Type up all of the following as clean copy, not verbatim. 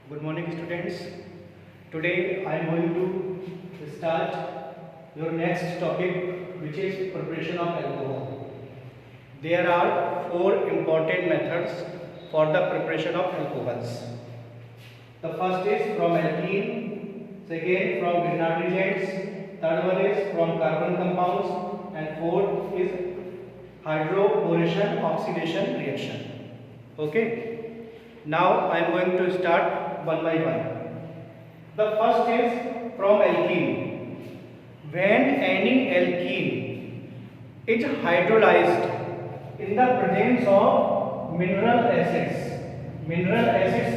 Good morning, students. Today I am going to start your next topic, which is preparation of alcohol. There are four important methods for the preparation of alcohols. The first is from alkene, second from Grignard reagents, third one is from carbon compounds, and fourth is hydroboration oxidation reaction. Okay. Now I am going to start one by one. The first is from alkene. When any alkene is hydrolyzed in the presence of mineral acids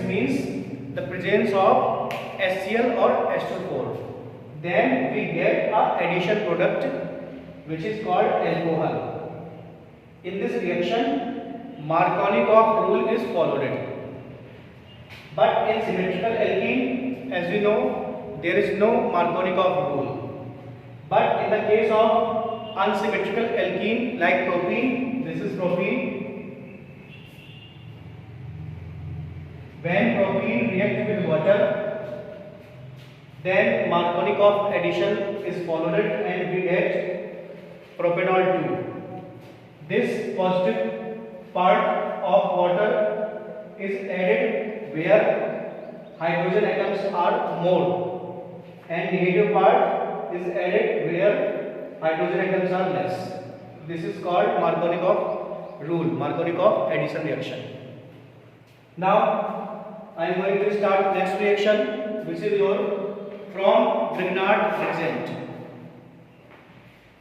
means the presence of HCl or H2O4, then we get a addition product which is called alcohol. In this reaction, Markovnikov rule is followed. But in symmetrical alkene, as we know, there is no Markovnikov rule. But in the case of unsymmetrical alkene like propene, this is propene. When propene reacts with water, then Markovnikov addition is followed and we get propanol 2. This positive part of water is added where hydrogen atoms are more, and negative part is added where hydrogen atoms are less. This is called Markovnikov rule, Markovnikov addition reaction. Now I am going to start next reaction, which is your from Grignard reagent.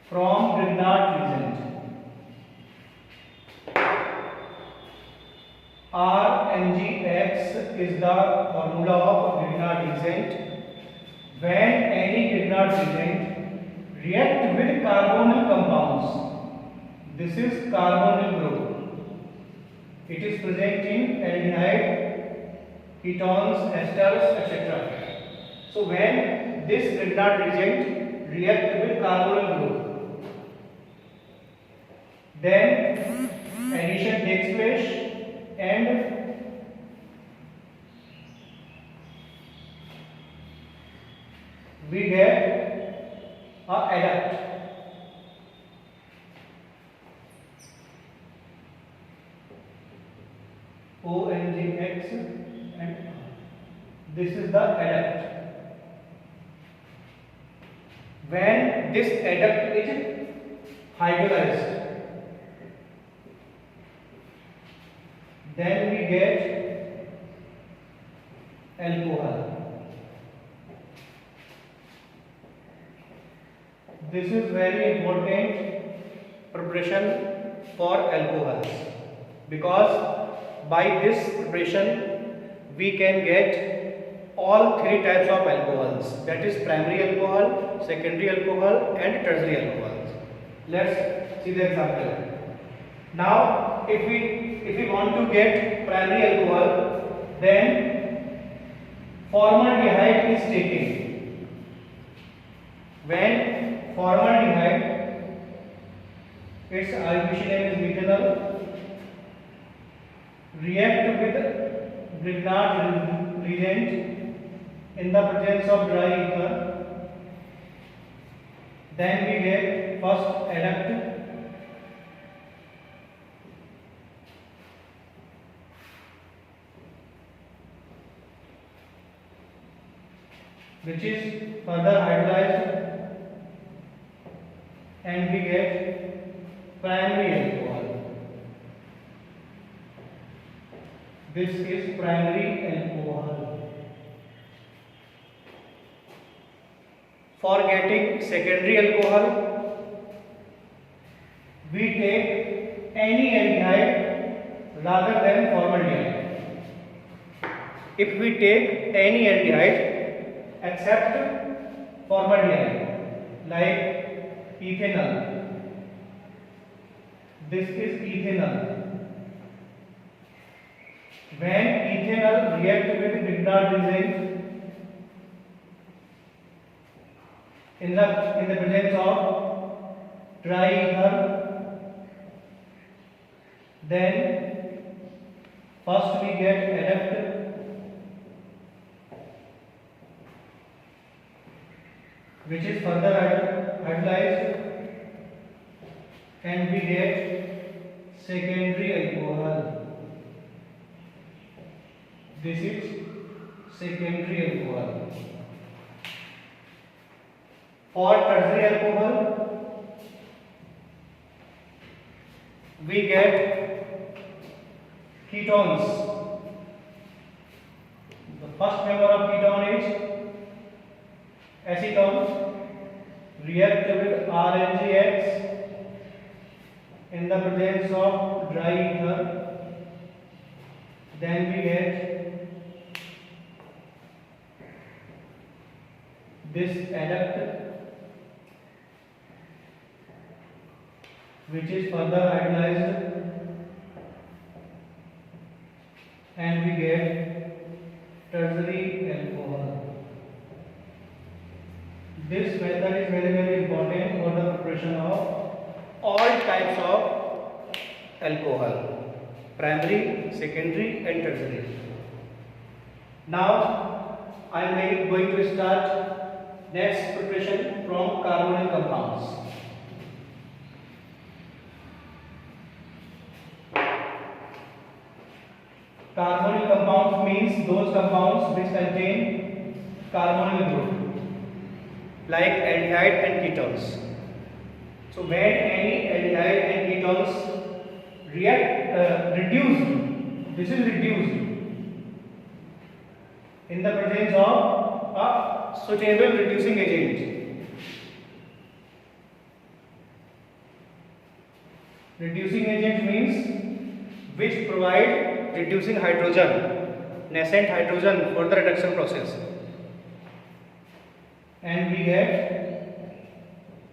From Grignard reagent, RNGX is the formula of Grignard reagent. When any Grignard reagent react with carbonyl compounds, this is carbonyl group. It is present in aldehyde, ketones, esters, etc. So when this Grignard reagent react with carbonyl group, then addition takes place and we get a adduct. ONGX, and this is the adduct. When this adduct is hydrolyzed, then we get alcohol. This is very important preparation for alcohols, because by this preparation we can get all three types of alcohols, that is primary alcohol, secondary alcohol and tertiary alcohols. Let's see the example. Now if we want to get primary alcohol, then formaldehyde is taken. When formaldehyde, its IUPAC name is methanol, react with Grignard reagent in the presence of dry ether, then we get first adduct, which is further hydrolyzed, and we get primary alcohol. This is primary alcohol. For getting secondary alcohol, we take any aldehyde rather than formaldehyde. If we take any aldehyde except formaldehyde, like ethanol, this is ethanol. When ethanol reacts with Grignard reagent in the presence of dry ether, then first we get adduct, which is further hydrolyzed, and we get secondary alcohol. This is secondary alcohol. For tertiary alcohol, we get ketones. The first member of ketone is acetone. React with RNGX in the presence of dry ether. Then we get this adduct, which is further hydrolyzed, and we get tertiary alcohol. This method is very important for the preparation of all types of alcohol, primary, secondary and tertiary. Now I am going to start next preparation from carbonyl compounds. Carbonyl compounds means those compounds which contain carbonyl group, like aldehyde and ketones. So when any aldehyde and ketones reduced, this is reduced in the presence of a suitable reducing agent. Reducing agent means which provide reducing hydrogen, nascent hydrogen for the reduction process, and we get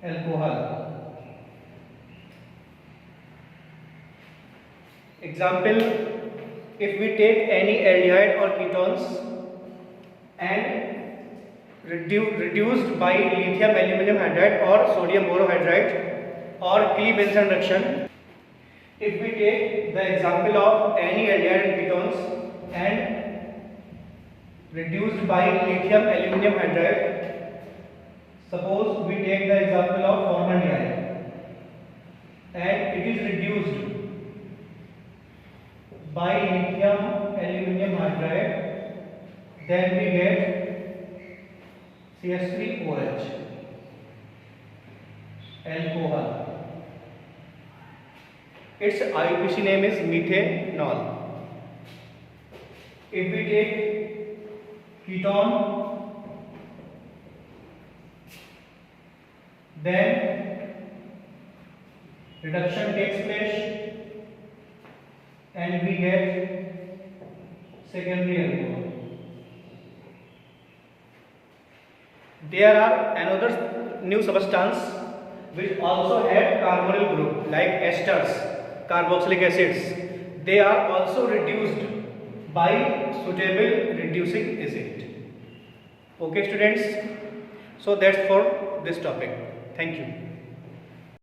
alcohol. Example, if we take any aldehyde or ketones and reduced by lithium aluminum hydride or sodium borohydride or Klee-Benzene reduction. If we take the example of any aldehyde and ketones and reduced by lithium aluminum hydride, suppose we take the example of formaldehyde and it is reduced by lithium aluminum hydride, then we get CH3OH, alcohol. Its IUPAC name is methanol. If we take ketone, then reduction takes place and we get secondary alcohol. There are another new substance which also have carbonyl group like esters, carboxylic acids. They are also reduced by suitable reducing agent. Okay students, so that's for this topic. Thank you.